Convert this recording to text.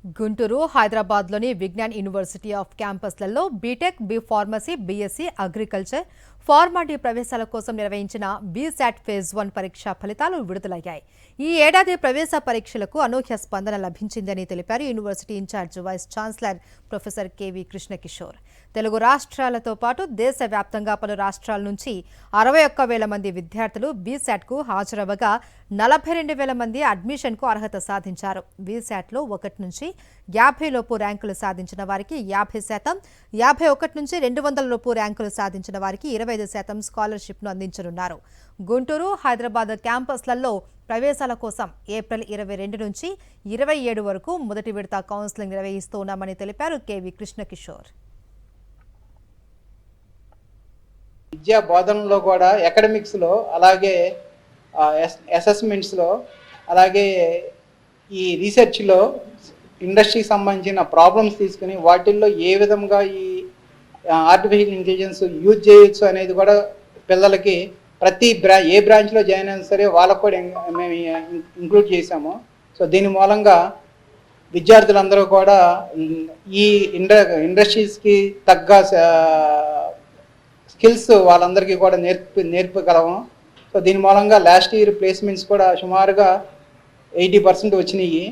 గుంటూరు, హైదరాబాద్లోని Vignan university of క్యాంపస్లలో BTech, B pharmacy, BSc agriculture, ఫార్మాటీ ప్రవేశాల కోసం నిర్వహించిన బీశాట్ ఫేజ్ 1 పరీక్ష ఫలితాలు విడుదలయ్యాయి. ఈ ఏడాది ప్రవేశ పరీక్షలకు అనూహ్య స్పందన లభించిందని తెలిపారు university incharge vice chancellor professor KV Krishna Kishore. Telugu రాష్ట్రాలతో పాటు దేశవ్యాప్తంగా పలు రాష్ట్రాల నుంచి 61,000 మంది విద్యార్థులు బీశాట్కు హాజరవ్వగా 42,000 మంది అడ్మిషన్కు అర్హత సాధించారు. బీశాట్లో 1 నుంచి 50 లోపు ర్యాంకులు సాధించిన వారికి 50%, 51 నుంచి 200 లోపు ర్యాంకులు సాధించిన వారికి 25% స్కాలర్షిప్ను అందించనున్నారు. గుంటూరు, హైదరాబాద్ క్యాంపస్లలో ప్రవేశాల కోసం ఏప్రిల్ 22 నుంచి 27 వరకు మొదటి విడత కౌన్సిలింగ్ నిర్వహిస్తున్నామని తెలిపారు కెవి కృష్ణకిషోర్. విద్యా బోధనలో కూడా అకాడమిక్స్లో, అలాగే అసెస్మెంట్స్లో, అలాగే ఈ రీసెర్చ్లో ఇండస్ట్రీకి సంబంధించిన ప్రాబ్లమ్స్ తీసుకుని వాటిల్లో ఏ విధంగా ఈ ఆర్టిఫిషియల్ ఇంటెలిజెన్స్ యూజ్ చేయొచ్చు అనేది కూడా పిల్లలకి ప్రతి ఏ బ్రాంచ్లో జాయిన్ అయినా సరే వాళ్ళకు కూడా మేము ఇంక్లూడ్ చేశాము. సో దీని మూలంగా విద్యార్థులందరూ కూడా ఈ ఇండస్ట్రీస్కి తగ్గ స్కిల్స్ వాళ్ళందరికీ కూడా నేర్పగలము. సో దీని మూలంగా లాస్ట్ ఇయర్ ప్లేస్మెంట్స్ కూడా సుమారుగా 80% వచ్చినాయి.